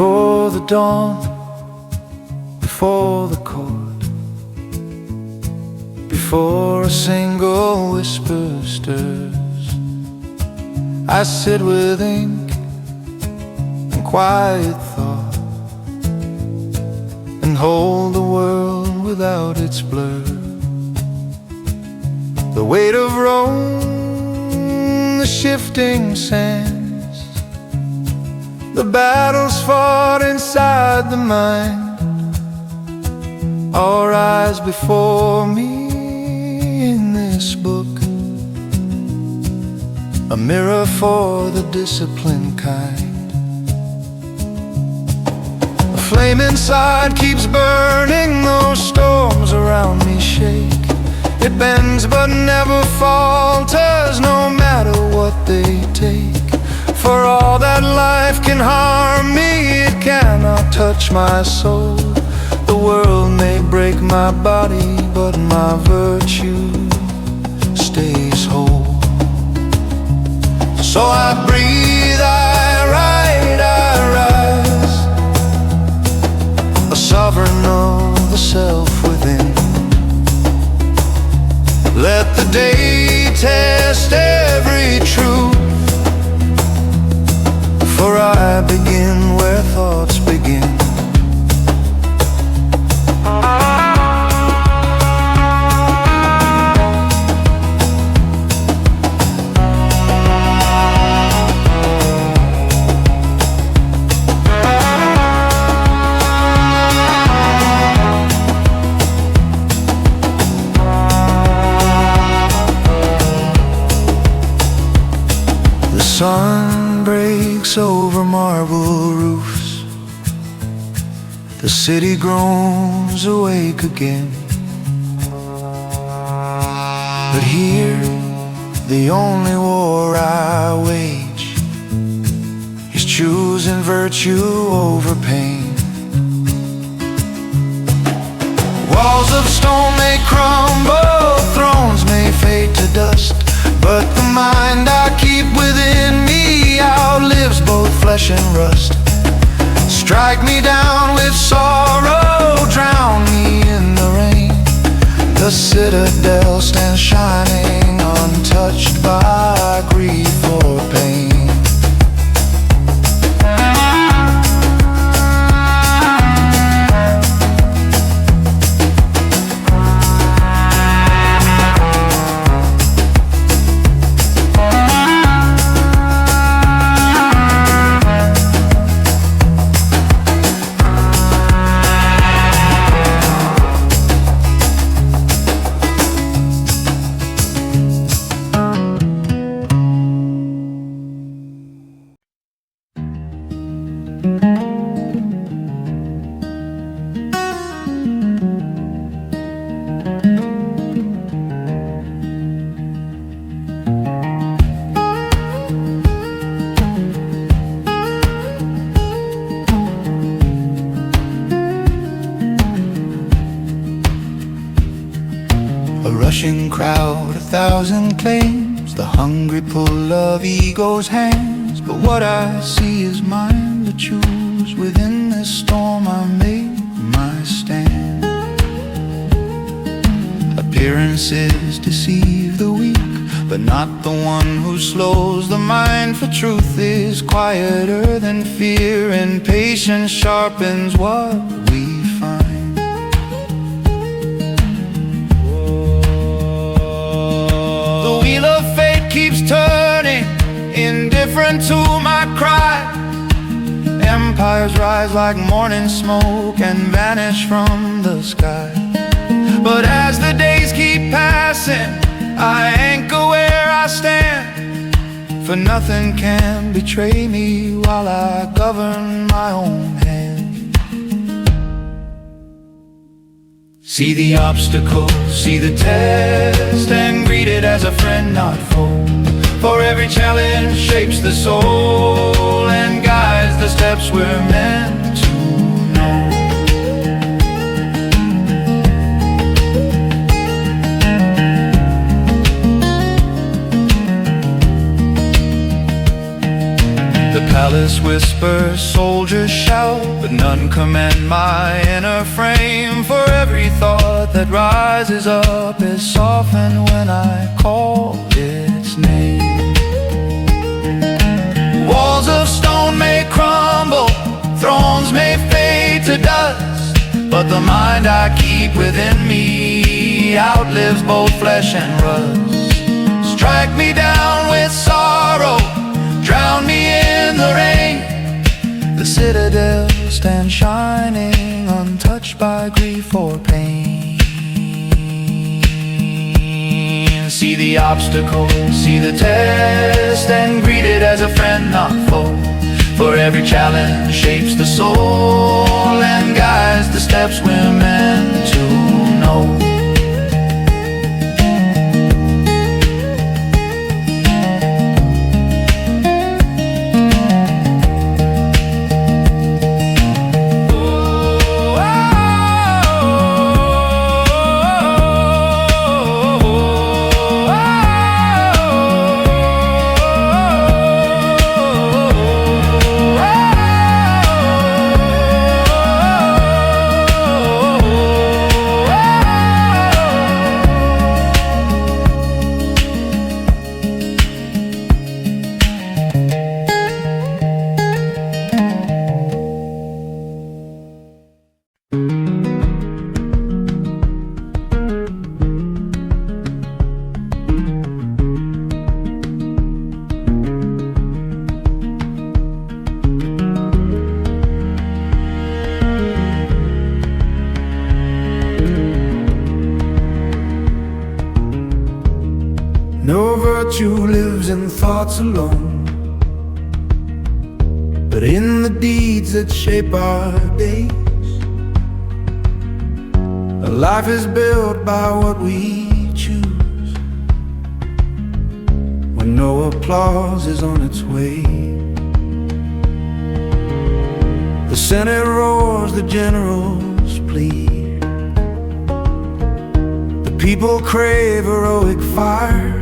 Before the dawn, before the chord, before a single whisper stirs, I sit with ink and quiet thought, and hold the world without its blur. The weight of Rome, the shifting sands, the battles fought inside the mind, all rise before me in this book, a mirror for the disciplined kind. The flame inside keeps burning, those storms around me shake. It bends but never falters, no matter what they take. For all that life can harm me, it cannot touch my soul. The world may break my body, but my virtue stays whole. So I breathe, I write, I rise, a sovereign of the self within. Let the day test every truth, for I begin where thoughts begin. The sun breaks over marble roofs, the city groans awake again. But here, the only war I wage is choosing virtue over pain. Walls of stone may crumble, thrones may fade to dust, but the mind I keep within me outlives both flesh and rust. Strike me down with sorrow, drown me in the rain. The citadel stands shining, untouched by grief or pain. A rushing crowd, 1,000 claims, the hungry pull of ego's hands. But what I see is mine to choose. Within this storm I made my stand. Appearances deceive the weak, but not the one who slows the mind. For truth is quieter than fear, and patience sharpens what we find. Keeps turning, indifferent to my cry. Empires rise like morning smoke and vanish from the sky. But as the days keep passing, I anchor where I stand, for nothing can betray me while I govern my own hand. See the obstacle, see the test, and greet it as a friend, not foe. For every challenge shapes the soul and guides the steps we're meant to know. The Palace whispers, soldiers shout, but none command my inner frame. For every thought that rises up is softened when I call its name. Walls of stone may crumble, thrones may fade to dust, but the mind I keep within me outlives both flesh and rust. Strike me down with sorrow, drown me in the rain. The citadel stands shining, untouched by grief or pain. See the obstacle, see the test, and greet it as a friend, not foe. For every challenge shapes the soul and guides the steps we're meant to know. No virtue lives in thoughts alone, but in the deeds that shape our days. A life is built by what we choose, when no applause is on its way. The Senate roars, the generals plead, the people crave heroic fire.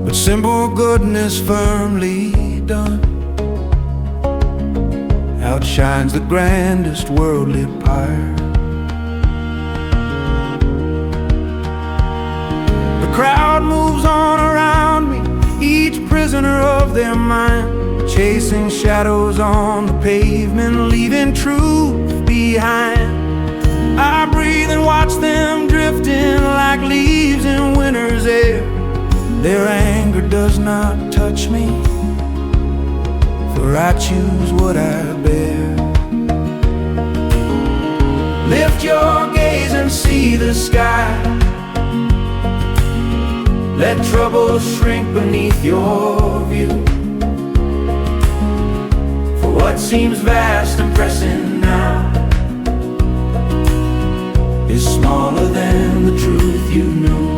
But simple goodness firmly done outshines the grandest worldly pyre. The crowd moves on around me, each prisoner of their mind, chasing shadows on the pavement, leaving truth behind. I breathe and watch them drifting like leaves in winter's air. Their anger does not touch me, for I choose what I bear. Lift your gaze and see the sky. Let troubles shrink beneath your view. For what seems vast and pressing now is smaller than the truth you knew.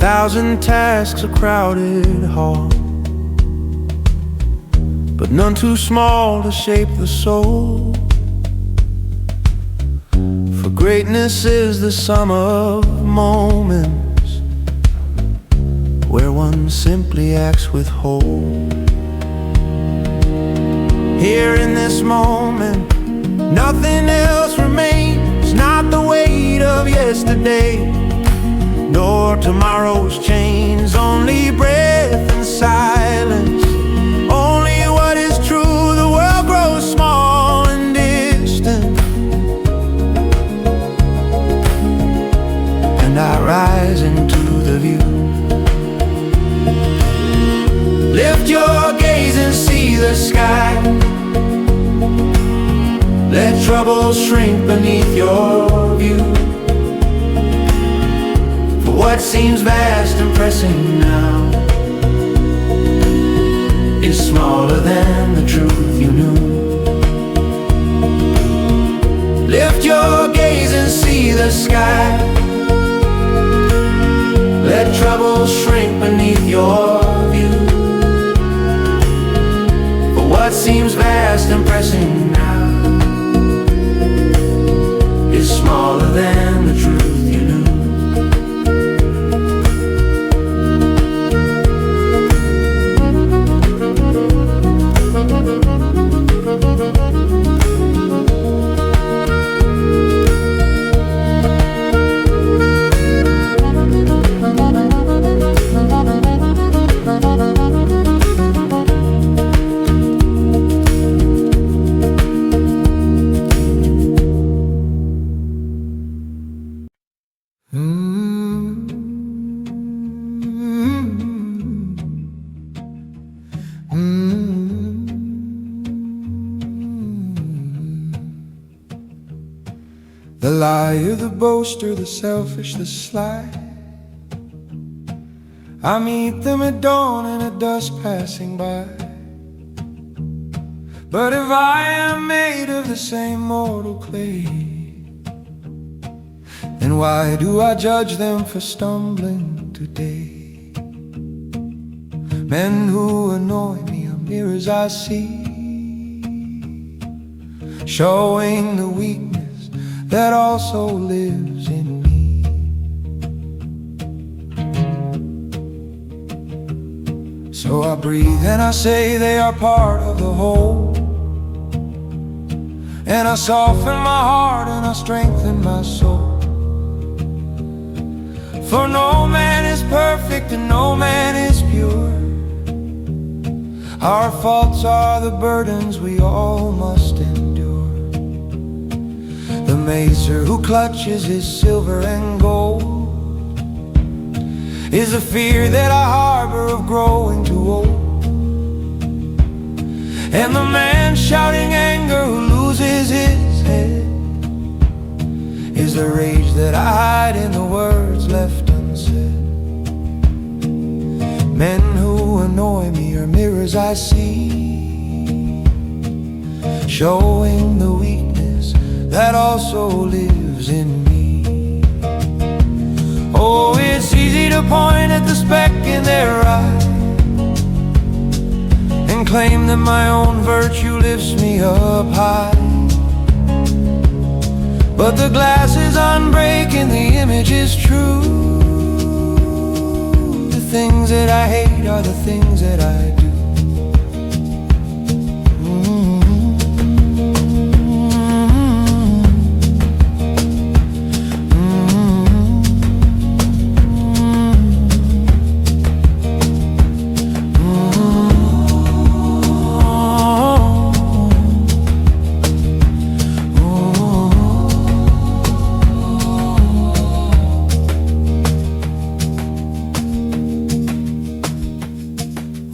1,000 tasks, a crowded hall, but none too small to shape the soul. For greatness is the sum of moments where one simply acts with whole. Here in this moment, nothing else remains, not the weight of yesterday, nor tomorrow's chains, only breath and silence, only what is true. The world grows small and distant, and I rise into the view. Lift your gaze and see the sky. Let troubles shrink beneath your view. For what seems vast and pressing now is smaller than the truth you knew. Lift your will shrink beneath your view. For what seems vast and pressing now is smaller than the truth you knew. The liar, the boaster, the selfish, the sly, I meet them at dawn and at dusk passing by. But if I am made of the same mortal clay, then why do I judge them for stumbling today? Men who annoy me are mirrors I see, showing the weakness that also lives in me. So I breathe and I say they are part of the whole, and I soften my heart and I strengthen my soul. For no man is perfect and no man is pure. Our faults are the burdens we all must endure. The macer who clutches his silver and gold is a fear that I harbor of growing too old. And the man shouting anger who loses his head is the rage that I hide in the words left unsaid. Men who annoy me are mirrors I see, showing the weakness that also lives in me. Oh, it's easy to point at the speck in their eye and claim that my own virtue lifts me up high. But the glass is unbreaking, the image is true. The things that I hate are the things that I do.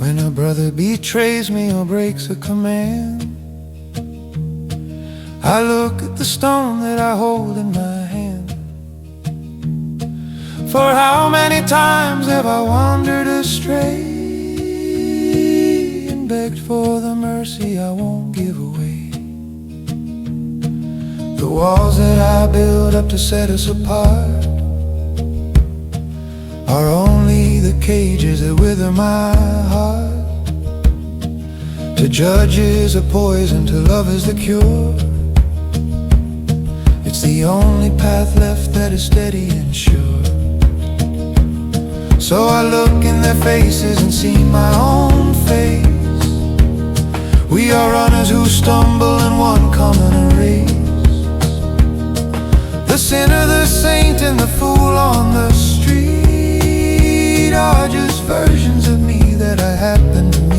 When a brother betrays me or breaks a command, I look at the stone that I hold in my hand. For how many times have I wandered astray and begged for the mercy I won't give away? The walls that I build up to set us apart are only the cages that wither my heart. To judge is a poison, to love is the cure. It's the only path left that is steady and sure. So I look in their faces and see my own face. We are runners who stumble in one common race. The sinner, the saint, and the fool on the street are just versions of me that I happen to meet.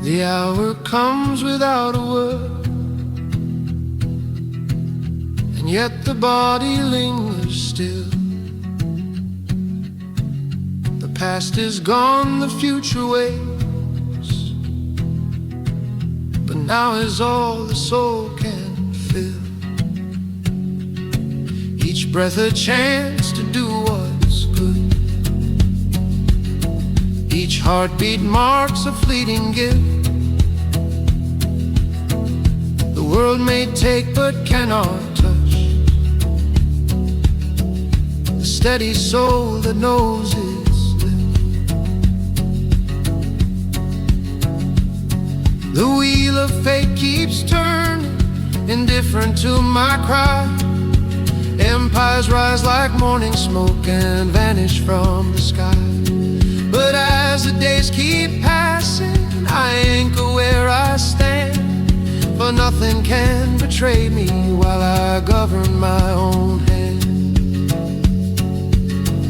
The hour comes without a word, and yet the body lingers still. past is gone, the future waits, but now is all the soul can feel. Each breath a chance to do what's good. Each heartbeat marks a fleeting gift. The world may take but cannot touch the steady soul that knows its lift. The wheel of fate keeps turning, indifferent to my cry. Empires rise like morning smoke and vanish from the sky. But as the days keep passing, I anchor where I stand, for nothing can betray me while I govern my own hand.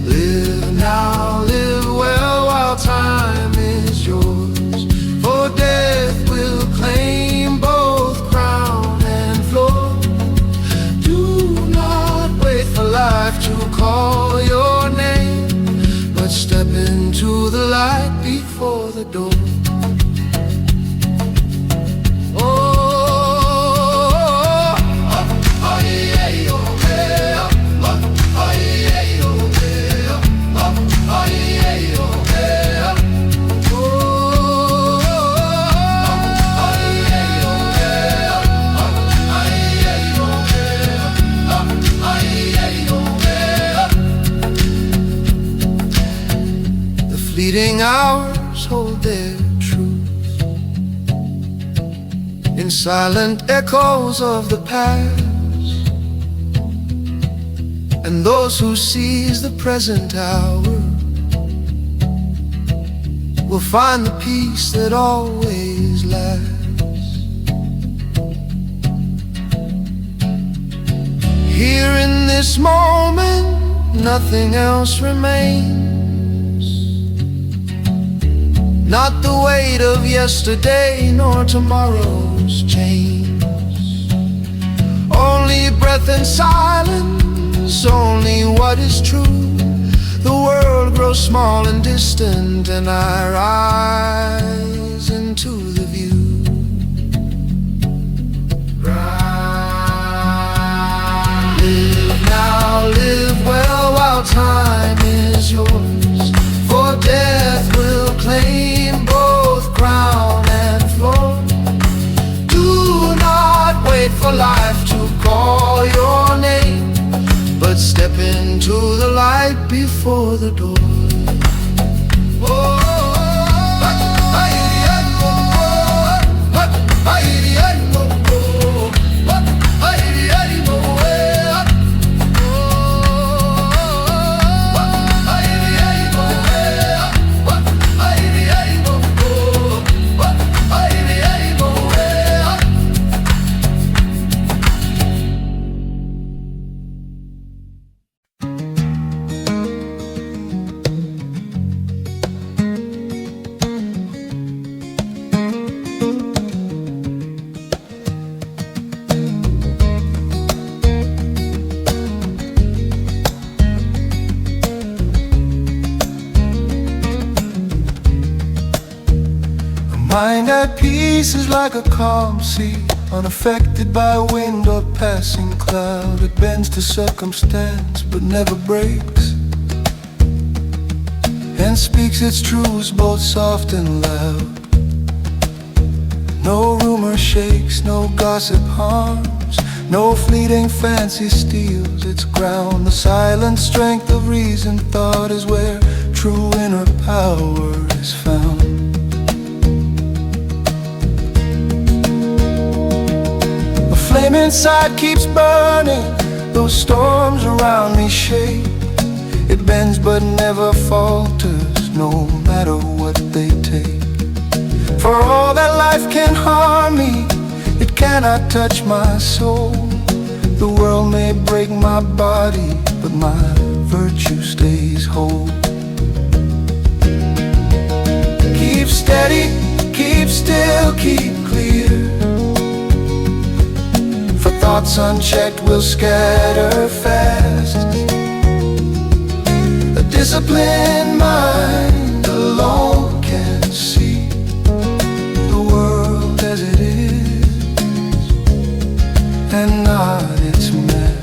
Live now, live well while time is yours, for death will claim both crown and floor. Do not wait for life to call your name, but step into the light before the door. Fleeting hours hold their truth in silent echoes of the past, and those who seize the present hour will find the peace that always lasts. Here in this moment, nothing else remains. Not the weight of yesterday nor tomorrow's chains. Only breath and silence, only what is true. The world grows small and distant, and I rise into the view. Rise. Live now, live well while time is yours, for death will claim both crown and floor. Do not wait for life to call your name, but step into the light before the door. Mind at peace is like a calm sea, unaffected by wind or passing cloud. It bends to circumstance but never breaks, and speaks its truths both soft and loud. No rumor shakes, no gossip harms, no fleeting fancy steals its ground. The silent strength of reasoned thought is where true inner power is found. Flame inside keeps burning, those storms around me shake. It bends but never falters, no matter what they take. For all that life can harm me, it cannot touch my soul. The world may break my body, but my virtue stays whole. Keep steady, keep still, keep clear. For thoughts unchecked will scatter fast. A disciplined mind alone can see the world as it is and not its mess.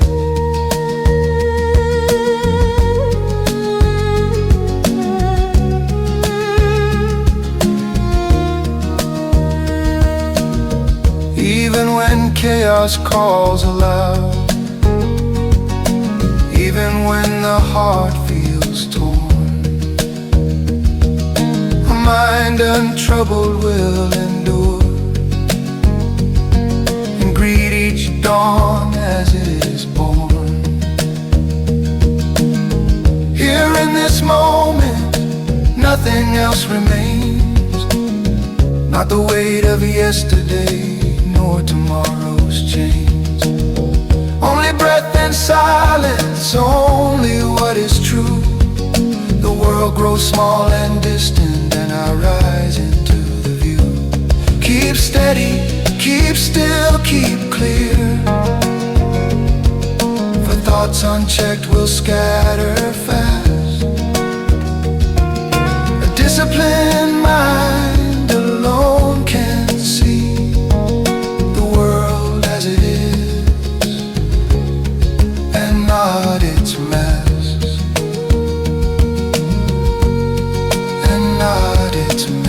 Even when chaos calls aloud, even when the heart feels torn, a mind untroubled will endure and greet each dawn as it is born. Here in this moment, nothing else remains, not the weight of yesterday nor tomorrow's chains. Only breath and silence, only what is true. The world grows small and distant, and I rise into the view. Keep steady, keep still, keep clear, for thoughts unchecked will scatter fast. A disciplined mind alone can see the world as it is and not its masks, and not its masks.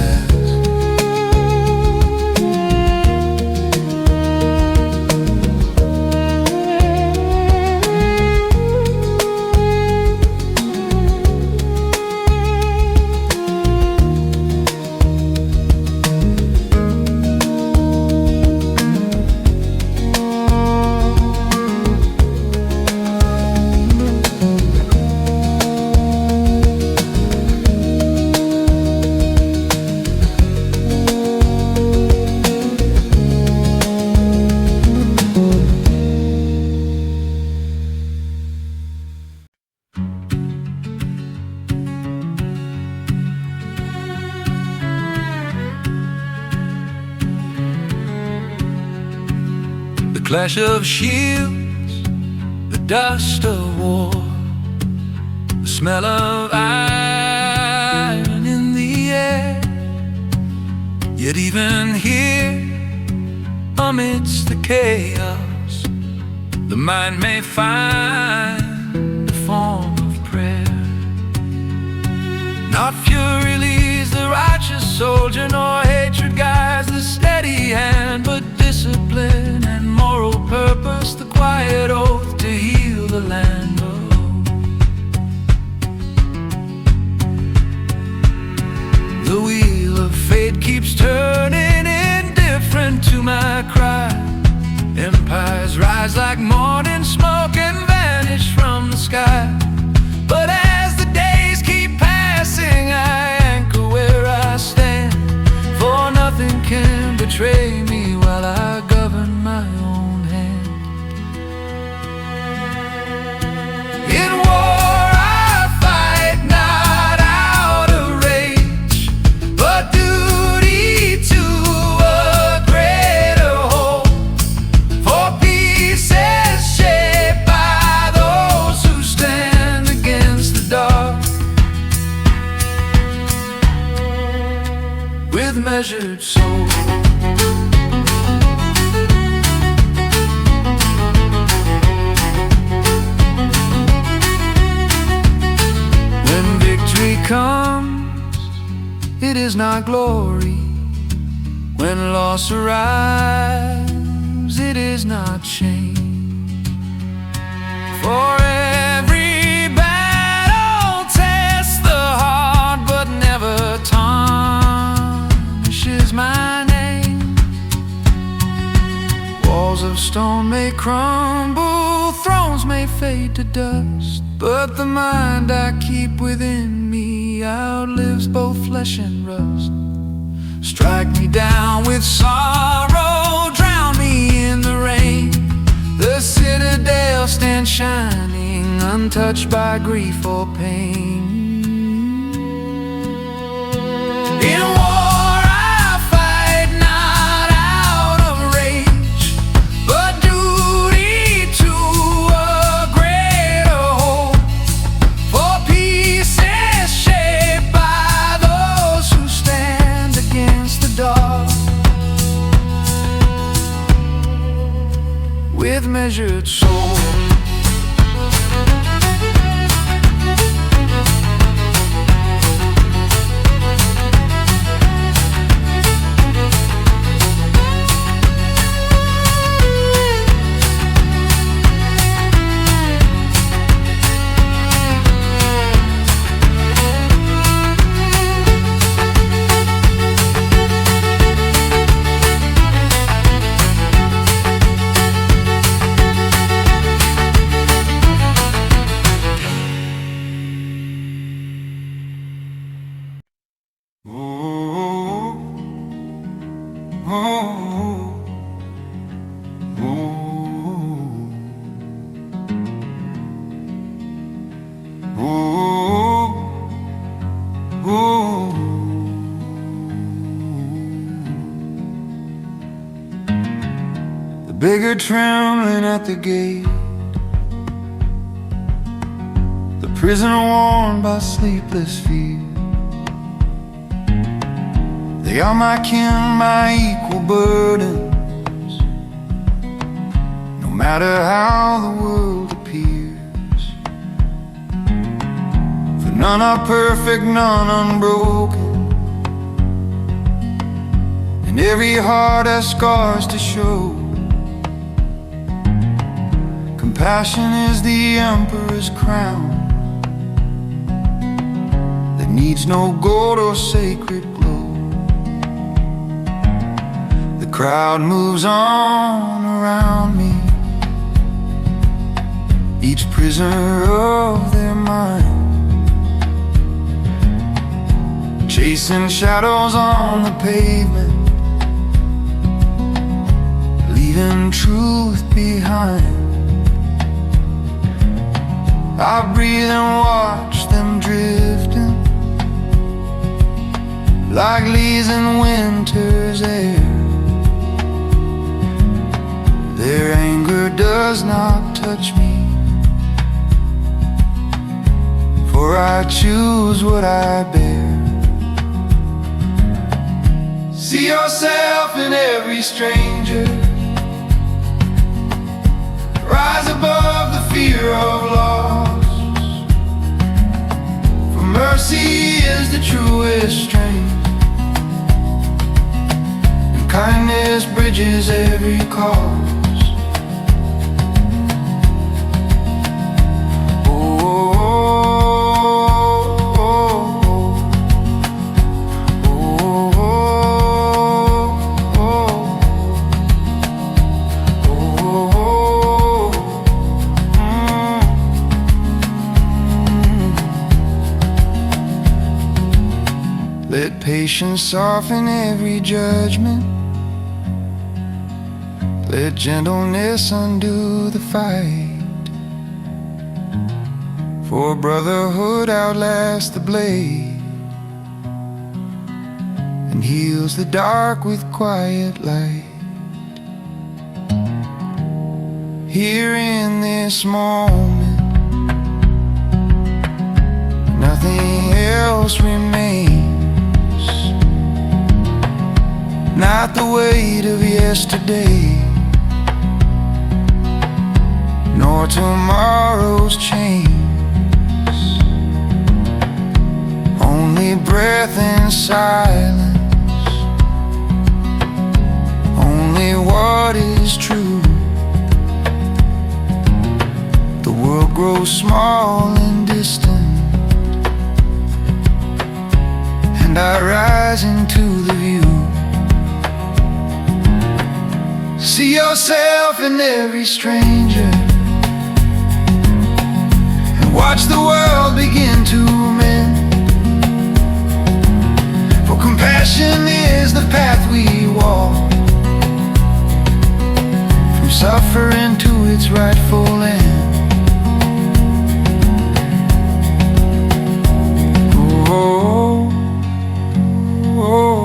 The clash of shields, the dust of war, the smell of iron in the air. Yet even here, amidst the chaos, the mind may find a form of prayer. Not fury leads the righteous soldier, nor hatred guides the steady hand, but discipline and moral purpose, the quiet oath to heal the land. The wheel of fate keeps turning, indifferent to my cry. Empires rise like morning smoke and vanish from the sky. But as the days keep passing, I anchor where I stand, for nothing can betray me while I govern my own hand. In war I fight not out of rage, but duty to a greater whole. For peace is shaped by those who stand against the dark with measured soul. When victory comes, it is not glory. When loss arrives, it is not shame. For every battle tests the heart, but never tarnishes my name. Walls of stone may crumble, thrones may fade to dust, but the mind I keep within me outlives both flesh and rust. Strike me down with sorrow, drown me in the rain. The citadel stands shining, untouched by grief or pain. In war I fight not out of rage, but duty to a greater whole. For peace with measured soul. The beggar trembling at the gate, the prisoner worn by sleepless fear. They are my kin, my equal burdens, no matter how the world appears. For none are perfect, none unbroken, and every heart has scars to show. Compassion is the emperor's crown that needs no gold or sacred glow. The crowd moves on around me, each prisoner of their mind, chasing shadows on the pavement, leaving truth behind. I breathe and watch them drifting like leaves in winter's air. Their anger does not touch me, for I choose what I bear. See yourself in every stranger, rise above the fear of loss. For mercy is the truest strength, and kindness bridges every cause. Let patience soften every judgment, let gentleness undo the fight. For brotherhood outlasts the blade and heals the dark with quiet light. Here in this moment, nothing else remains, not the weight of yesterday, nor tomorrow's chains. Only breath and silence, only what is true. The world grows small and distant, and I rise into the view. See yourself in every stranger, and watch the world begin to mend. For compassion is the path we walk, from suffering to its rightful end. Oh, oh,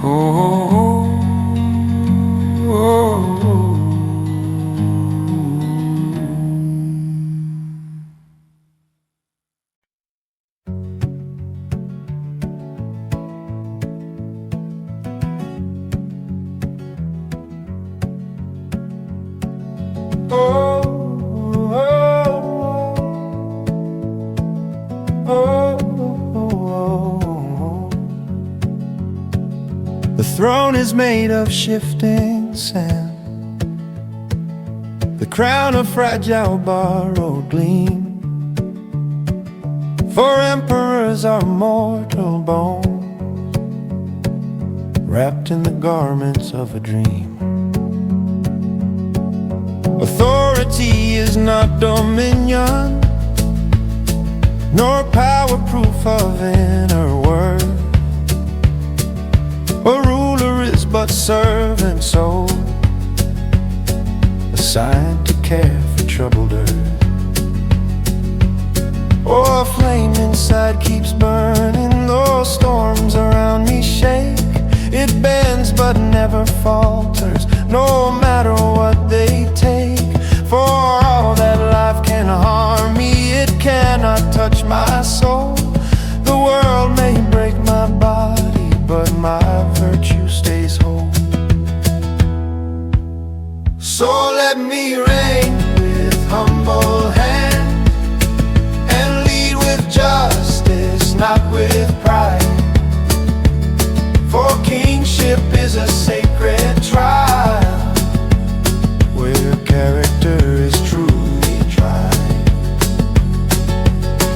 oh. Oh, oh, oh. The throne is made of shifting sand, the crown of fragile borrowed gleam. For emperors are mortal bones, wrapped in the garments of a dream. Authority is not dominion, nor power proof of inner worth. A ruler is but servant soul, assigned to care for troubled earth. Oh, a flame inside keeps burning, though storms around me shake. It bends but never falters, no matter what they take. For all that life can harm me, it cannot touch my soul. The world may break my body, but my virtue stays whole. So let me reign with humble hand, and lead with justice, not with pride. For kingship is a sacred trial, where character is truly tried.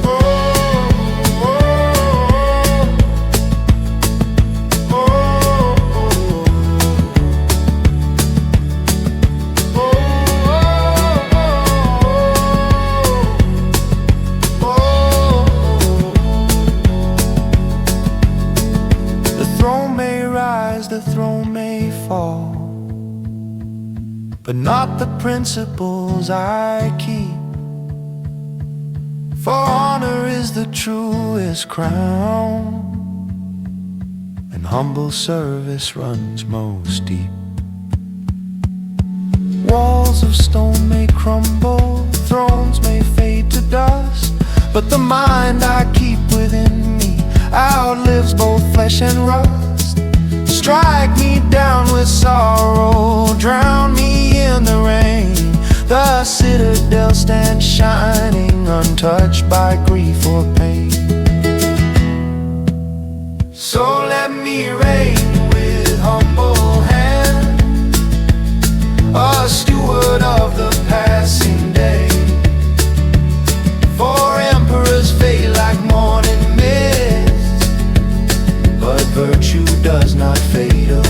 Oh, oh, oh, oh, The throne may rise, the throne may fall, but not the principles I keep. For honor is the truest crown, and humble service runs most deep. Walls of stone may crumble, thrones may fade to dust, but the mind I keep within me outlives both flesh and rust. Strike me down with sorrow, drown me in the rain. The citadel stands shining, untouched by grief or pain. So let me reign with humble hand, a steward of the passing day. For emperors fade like morning mist, but virtue does not fade away.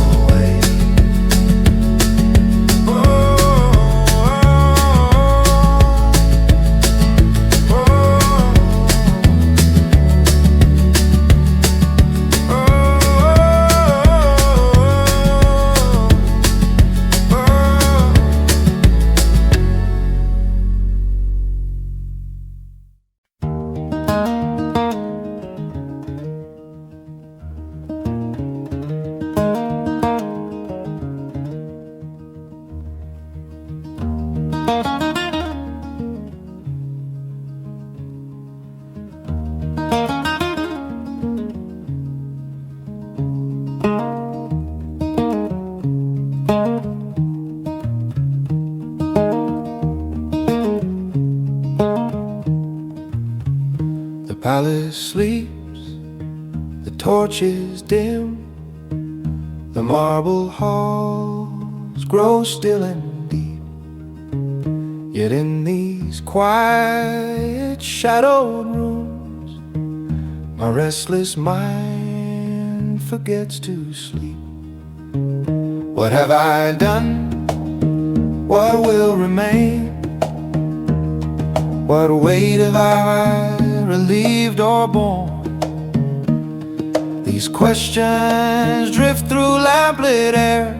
The palace sleeps, the torches dim, the marble halls grow still and deep. Yet in these quiet, shadowed rooms, my restless mind forgets to sleep. What have I done? What will remain? What weight have I relieved or borne? These questions drift through lamplit air,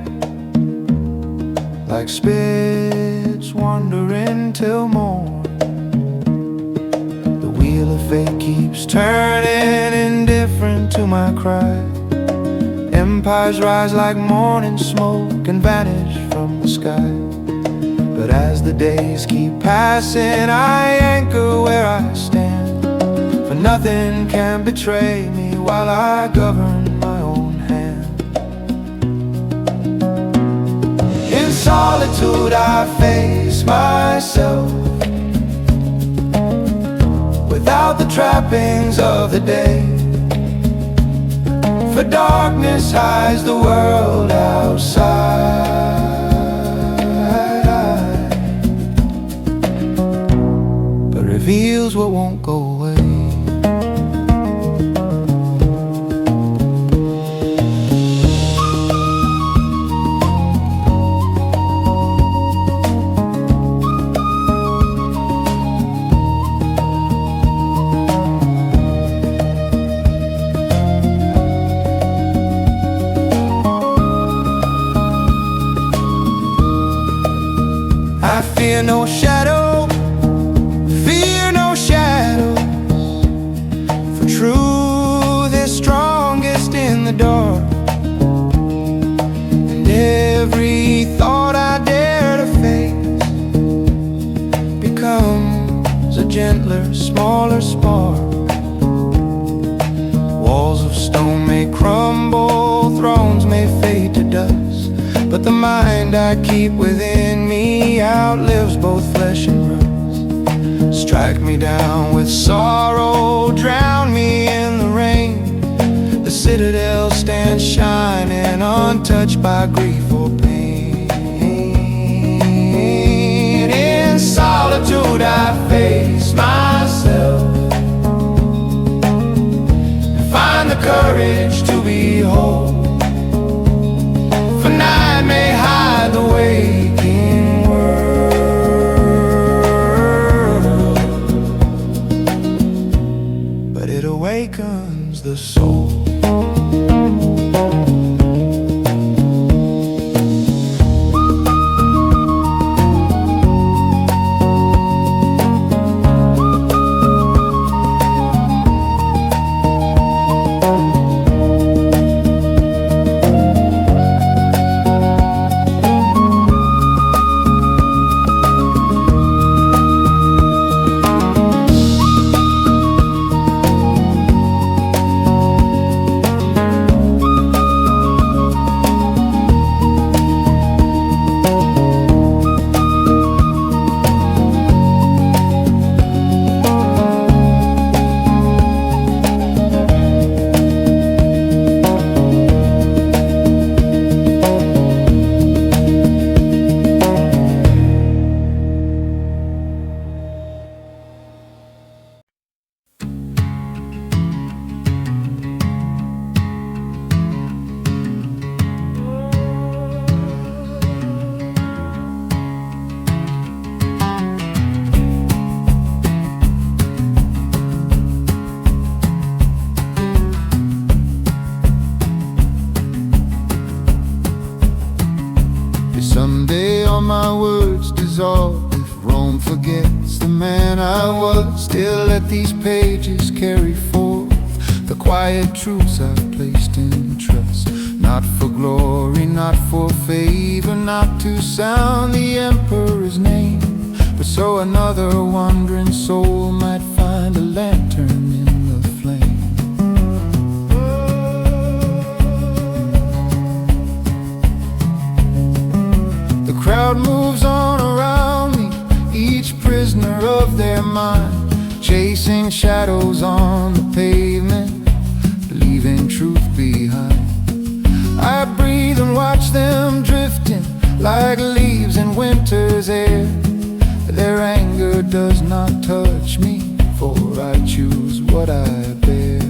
like spirits wandering till morn. The wheel of fate keeps turning, indifferent to my cry. Empires rise like morning smoke and vanish from the sky. But as the days keep passing, I anchor where I stand, for nothing can betray me while I govern my own hand. In solitude I face myself, with without the trappings of the day. For darkness hides the world outside, but reveals what won't go away. I fear no shadow, fear no shadow, for truth is strongest in the dark. And every thought I dare to face becomes a gentler, smaller spark. Walls of stone may crumble, thrones may fade to dust, but the mind I keep within me outlives both flesh and rust. Strike me down with sorrow, drown me in the rain. The citadel stands shining, untouched by grief or pain. In solitude I face myself and find the courage to be whole. For night may hide the waking world, but it awakens the soul. Someday all my words dissolve if Rome forgets the man I was. Still let these pages carry forth the quiet truths I've placed in trust. Not for glory, not for favor, not to sound the emperor's name, but so another wandering soul might find a lantern in the flame. The crowd moves on around me, each prisoner of their mind, chasing shadows on the pavement, leaving truth behind. I breathe and watch them drifting like leaves in winter's air. Their anger does not touch me, for I choose what I bear.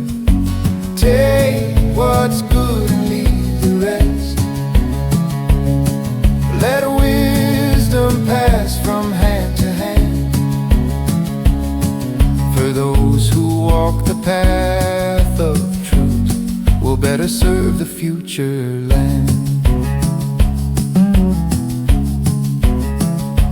Take what's good and leave the rest. Let wisdom pass from hand to hand. For those who walk the path of truth will better serve the future land.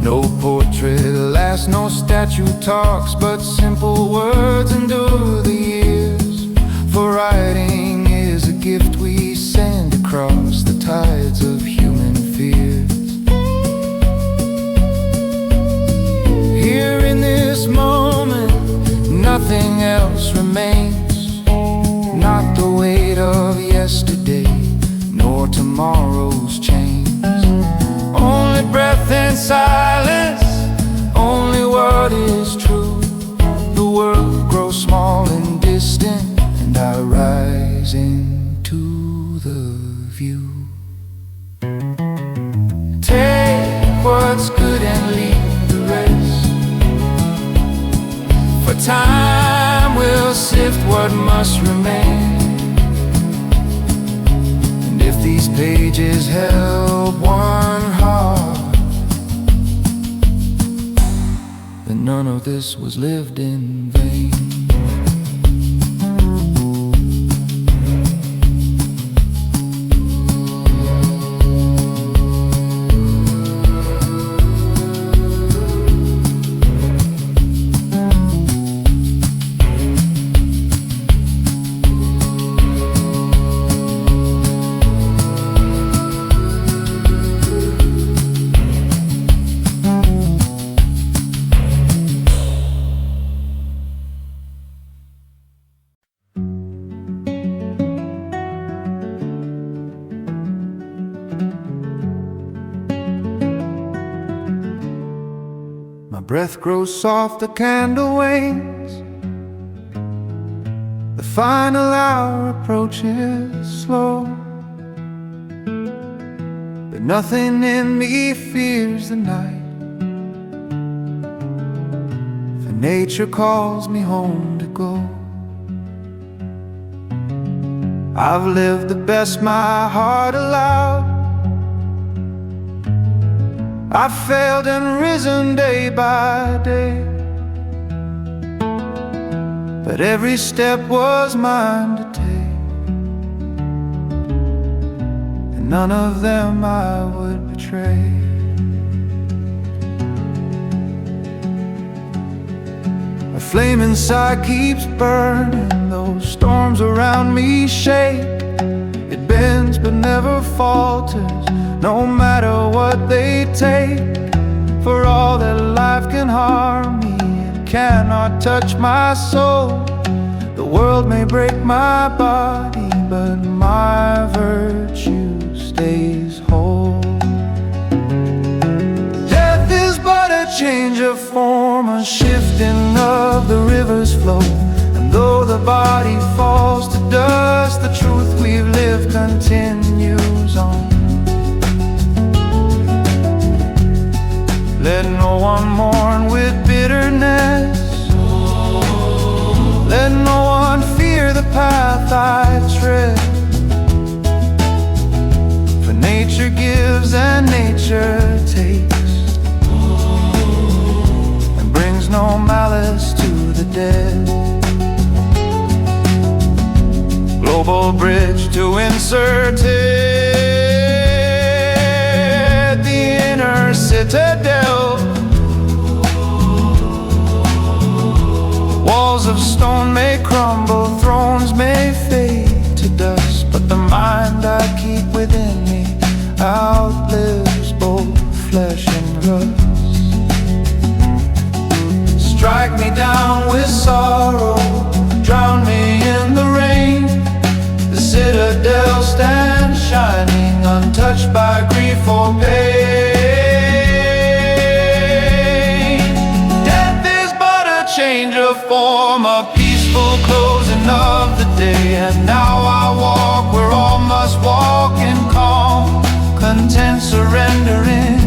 No portrait lasts, no statue talks, but simple words endure the years. For writing is a gift we send across the tides of human fears. Here in this moment, nothing else remains, not the weight of yesterday, nor tomorrow's chains. Only breath and silence, only what is true. The world grows shift what must remain. And if these pages help one heart, then none of this was lived in vain. My breath grows soft, the candle wanes. The final hour approaches slow, but nothing in me fears the night, for nature calls me home to go. I've lived the best my heart allowed. I've failed and risen day by day, but every step was mine to take, and none of them I would betray. A flame inside keeps burning, though storms around me shake. It bends but never falters, no matter what they take. For all that life can harm me, it cannot touch my soul. The world may break my body, but my virtue stays whole. Death is but a change of form, a shifting of the river's flow. And though the body falls to dust, the truth we've lived continues on. Let no one mourn with bitterness. Let no one fear the path I tread. For nature gives and nature takes, and brings no malice to the dead. Global bridge to insert it, the inner citadel. Walls of stone may crumble, thrones may fade to dust, but the mind I keep within me outlives both flesh and rust. Strike me down with sorrow, drown me in the rain. The citadel stands shining, untouched by grief or pain. Death is but a change of form, a peaceful closing of the day. And now I walk where all must walk in calm, content surrendering